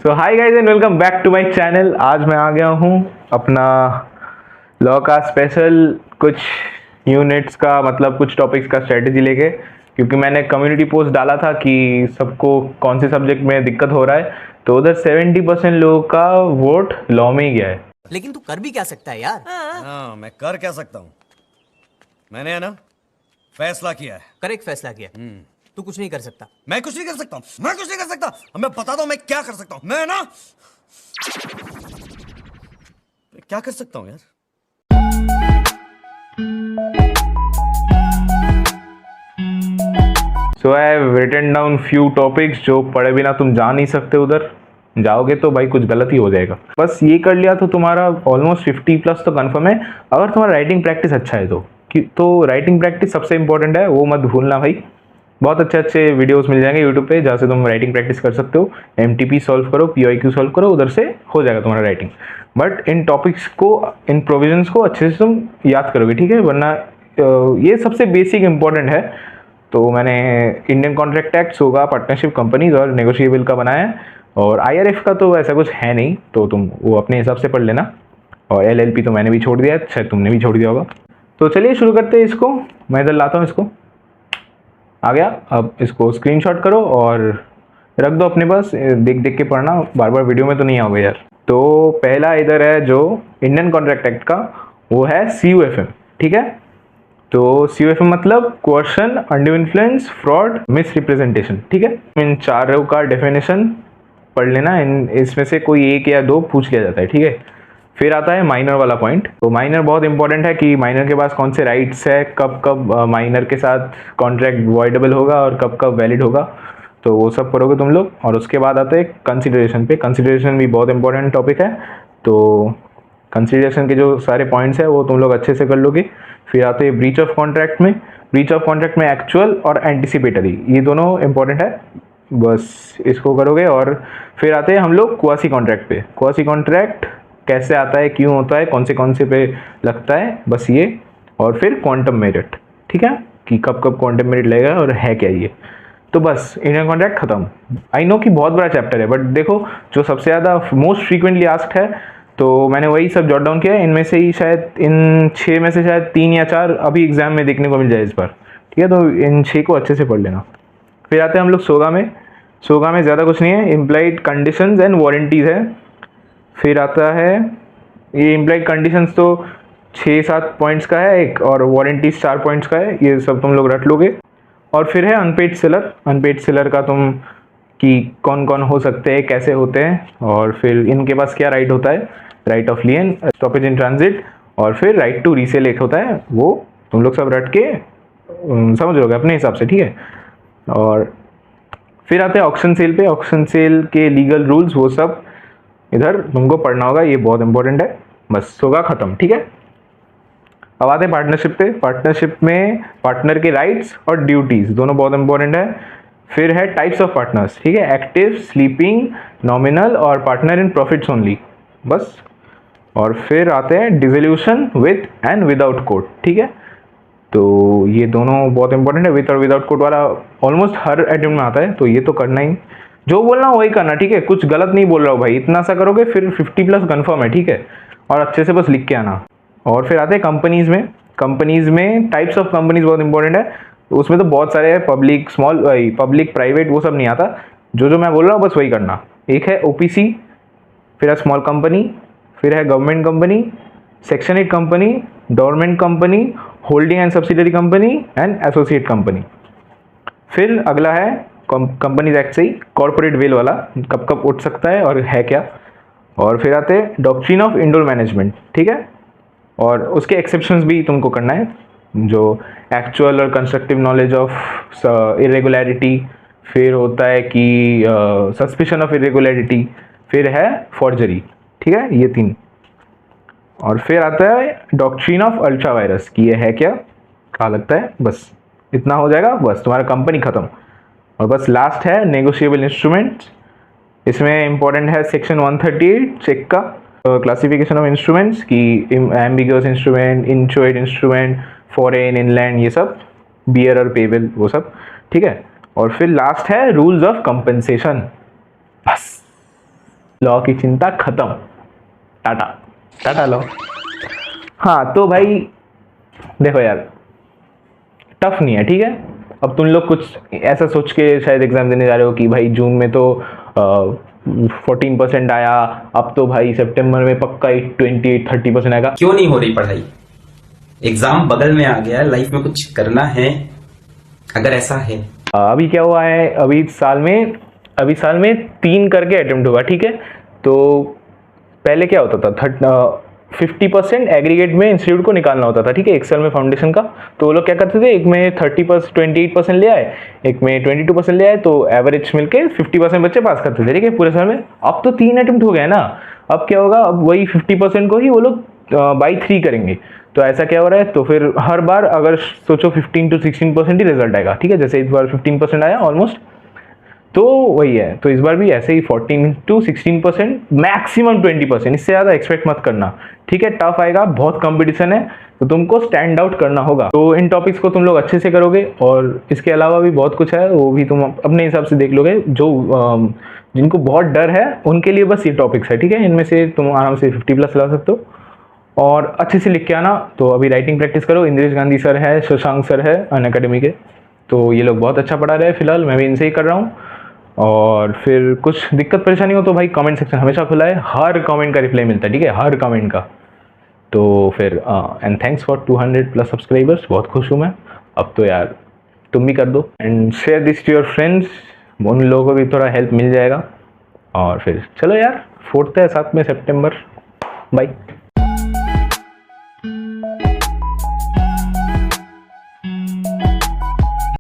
So hi guys and welcome back to my channel. आज मैं आ गया हूँ अपना लॉ का स्पेशल कुछ यूनिट्स का मतलब कुछ टॉपिक्स का स्ट्रेटेजी लेके, क्योंकि मैंने कम्युनिटी पोस्ट डाला था कि सबको कौन से सब्जेक्ट में दिक्कत हो रहा है, तो उधर 70% लोगों का वोट लॉ में ही गया है। लेकिन तू कर भी क्या सकता है यार? हाँ, मैं कर क्या सकता हूँ? मैंने है ना फैसला किया है। करेक्ट फैसला किया। तू कुछ नहीं कर सकता। मैं कुछ नहीं कर सकता हूँ। मैं कुछ नहीं कर सकता। अब मैं बताता हूँ मैं क्या कर सकता हूँ। मैं ना क्या कर सकता हूँ यार? So I have written down few topics जो पढ़े बिना तुम जा नहीं सकते। उधर जाओगे तो भाई कुछ गलत ही हो जाएगा। बस ये कर लिया तो तुम्हारा ऑलमोस्ट 50+ तो कंफर्म है, अगर तुम्हारा राइटिंग प्रैक्टिस अच्छा है तो राइटिंग प्रैक्टिस सबसे इंपॉर्टेंट है, वो मत भूलना भाई। बहुत अच्छे अच्छे वीडियोस मिल जाएंगे यूट्यूब पे जहाँ से तुम राइटिंग प्रैक्टिस कर सकते हो। MTP सॉल्व करो, PYQ सॉल्व करो, उधर से हो जाएगा तुम्हारा राइटिंग। बट इन टॉपिक्स को, इन प्रोविजंस को अच्छे से तुम याद करोगे, ठीक है? वरना ये सबसे बेसिक इंपॉर्टेंट है। तो मैंने Indian Contract Act, SOGA, partnership, companies और नेगोशिएबल का बनाया है, और IRF का तो ऐसा कुछ है नहीं, तो तुम वो अपने हिसाब से पढ़ लेना। और LLP तो मैंने भी छोड़ दिया है, शायद तुमने भी छोड़ दिया होगा। तो चलिए शुरू करते हैं इसको। मैं इधर लाता हूँ इसको, आ गया। अब इसको स्क्रीनशॉट करो और रख दो अपने पास, देख देख के पढ़ना, बार बार वीडियो में तो नहीं आओगे यार। तो पहला इधर है जो इंडियन कॉन्ट्रैक्ट एक्ट का, वो है CUFM, ठीक है? तो CUFM मतलब coercion, under influence, fraud, miss representation, ठीक है? इन चारों का डेफिनेशन पढ़ लेना, इसमें से कोई एक या दो पूछ लिया जाता है, ठीक है? फिर आता है माइनर वाला पॉइंट। तो माइनर बहुत इंपॉर्टेंट है कि माइनर के पास कौन से राइट्स है, कब कब माइनर के साथ कॉन्ट्रैक्ट वॉइडेबल होगा और कब कब वैलिड होगा, तो वो सब पढ़ोगे तुम लोग। और उसके बाद आते हैं कंसिडरेशन पे। कंसिडरेशन भी बहुत इंपॉर्टेंट टॉपिक है, तो कंसिडरेशन के जो सारे पॉइंट्स है वो तुम लोग अच्छे से कर लोगे। फिर आते हैं ब्रीच ऑफ कॉन्ट्रैक्ट में। ब्रीच ऑफ कॉन्ट्रैक्ट में एक्चुअल और एंटिसिपेटरी, ये दोनों इंपॉर्टेंट है, बस इसको करोगे। और फिर आते हैं हम लोग क्वासी कॉन्ट्रैक्ट पे। क्वासी कॉन्ट्रैक्ट कैसे आता है, क्यों होता है, कौन से पे लगता है, बस ये। और फिर क्वांटम मेरिट, ठीक है, कि कब कब क्वांटम मेरिट लगेगा और है क्या ये। तो बस इंडियन कॉन्ट्रैक्ट खत्म। आई नो कि बहुत बड़ा चैप्टर है, बट देखो जो सबसे ज़्यादा मोस्ट फ्रीक्वेंटली आस्क्ड है, तो मैंने वही सब जॉट डाउन किया है। इनमें से ही शायद इन 6 में से शायद 3 या 4 अभी एग्जाम में देखने को मिल जाए इस बार, ठीक है? तो इन 6 को अच्छे से पढ़ लेना। फिर आते हैं हम लोग सोगा में। सोगा में ज़्यादा कुछ नहीं है, इम्प्लाइड कंडीशंस एंड वारंटीज़ है। फिर आता है ये इम्प्लाइड कंडीशंस, तो 6-7 पॉइंट्स का है एक, और वारंटीज 4 पॉइंट्स का है, ये सब तुम लोग रट लोगे। और फिर है अनपेड सेलर। अनपेड सेलर का तुम कि कौन कौन हो सकते हैं, कैसे होते हैं, और फिर इनके पास क्या राइट होता है, right of लियन, stoppage in transit, और फिर राइट टू रीसेल एक होता है, वो तुम लोग सब रट के समझ लोगे अपने हिसाब से, ठीक है? और फिर आते हैं ऑक्शन सेल पे। ऑक्शन सेल के लीगल रूल्स वो सब इधर तुमको पढ़ना होगा, ये बहुत इंपॉर्टेंट है। बस होगा खत्म, ठीक है? अब आते हैं पार्टनरशिप पे। पार्टनरशिप में पार्टनर के राइट्स और ड्यूटीज दोनों बहुत इंपॉर्टेंट है। फिर है टाइप्स ऑफ पार्टनर्स, ठीक है, एक्टिव, स्लीपिंग, नॉमिनल और पार्टनर इन प्रॉफिट्स ओनली, बस। और फिर आते हैं dissolution with and without court, ठीक है? तो ये दोनों बहुत इंपॉर्टेंट है। विथ और विदाउट कोर्ट वाला ऑलमोस्ट हर अटेम्प्ट में आता है, तो ये तो करना ही, जो बोलना वही करना, ठीक है? कुछ गलत नहीं बोल रहा हूँ भाई, इतना सा करोगे फिर 50+ कंफर्म है, ठीक है? और अच्छे से बस लिख के आना। और फिर आते हैं कंपनीज में। कंपनीज में टाइप्स ऑफ कंपनीज बहुत इंपॉर्टेंट है, उसमें तो बहुत सारे हैं, पब्लिक, स्मॉल, पब्लिक, प्राइवेट, वो सब नहीं आता। जो मैं बोल रहा हूँ बस वही करना। एक है OPC, फिर है स्मॉल कंपनी, फिर है government company, section 8 company, government company, holding and subsidiary company and associate company. फिर अगला है कंपनीज एक्ट से ही कॉर्पोरेट वेल वाला, कब कब उठ सकता है और है क्या। और फिर आते हैं डॉक्ट्रिन ऑफ इंडोर मैनेजमेंट, ठीक है? और उसके एक्सेप्शंस भी तुमको करना है, जो एक्चुअल और कंस्ट्रक्टिव नॉलेज ऑफ इरेगुलरिटी, फिर होता है कि सस्पिशन ऑफ इरेगुलरिटी, फिर है फॉर्जरी, ठीक है? ये 3। और फिर आता है डॉक्ट्रिन ऑफ अल्ट्रा वायरस, कि ये है क्या लगता है, बस इतना हो जाएगा, बस तुम्हारा कंपनी खत्म। और बस लास्ट है नेगोशिएबल इंस्ट्रूमेंट्स। इसमें इंपॉर्टेंट है सेक्शन 138 चेक का, क्लासिफिकेशन ऑफ इंस्ट्रूमेंट्स, की ambiguous instrument, inchoate instrument, foreign, inland, ये सब, बियर और पेबल, वो सब, ठीक है? और फिर लास्ट है रूल्स ऑफ कंपनसेशन, बस लॉ की चिंता खत्म, टाटा टाटा लॉ। हाँ तो भाई देखो यार, टफ नहीं है, ठीक है। अब तुम लोग कुछ ऐसा सोच के शायद एग्जाम देने जा रहे हो कि भाई जून में तो 14% आया, अब तो भाई सितंबर में पक्का 28-30% आएगा। क्यों नहीं हो रही पढ़ाई? एग्जाम बगल में आ गया, लाइफ में कुछ करना है अगर ऐसा है। अभी क्या हुआ है, अभी साल में 3 करके अटेम्प्ट हुआ, ठीक है। तो पहले क्या होता था, 50% एग्रीगेट में इंस्टीट्यूट को निकालना होता था, ठीक है, एक साल में फाउंडेशन का। तो वो लोग क्या करते थे, एक में 28% ले आए, एक में 22% ले आए, तो एवरेज मिलके 50% बच्चे पास करते थे, ठीक है, पूरे साल में। अब तो 3 अटेम्प्ट हो गए ना, अब क्या होगा, अब वही 50% को ही वो लोग बाई 3 करेंगे। तो ऐसा क्या हो रहा है, तो फिर हर बार अगर सोचो 15 to 16% ही रिजल्ट आएगा, ठीक है। जैसे इस बार 15% आया ऑलमोस्ट, तो वही है। तो इस बार भी ऐसे ही 14 to 16%, मैक्सिमम 20%, इससे ज़्यादा एक्सपेक्ट मत करना, ठीक है। टफ आएगा, बहुत कंपटीशन है, तो तुमको स्टैंड आउट करना होगा। तो इन टॉपिक्स को तुम लोग अच्छे से करोगे, और इसके अलावा भी बहुत कुछ है, वो भी तुम अपने हिसाब से देख लोगे। जो जिनको बहुत डर है उनके लिए बस ये टॉपिक्स है, ठीक है। इनमें से तुम आराम से 50+ ला सकते हो, और अच्छे से लिख के आना। तो अभी राइटिंग प्रैक्टिस करो, इंद्रेश गांधी सर है, शशांक सर है अनअकैडमी के, तो ये लोग बहुत अच्छा पढ़ा रहे हैं फिलहाल, मैं भी इनसे ही कर रहा हूँ। और फिर कुछ दिक्कत परेशानी हो तो भाई कमेंट सेक्शन हमेशा खुला है, हर कमेंट का रिप्लाई मिलता है, ठीक है, हर कमेंट का। तो फिर एंड थैंक्स फॉर 200+ सब्सक्राइबर्स, बहुत खुश हूँ मैं। अब तो यार तुम भी कर दो, and share this to your friends, उन लोगों को भी थोड़ा हेल्प मिल जाएगा। और फिर चलो यार, 4 है 7 सितंबर, बाय।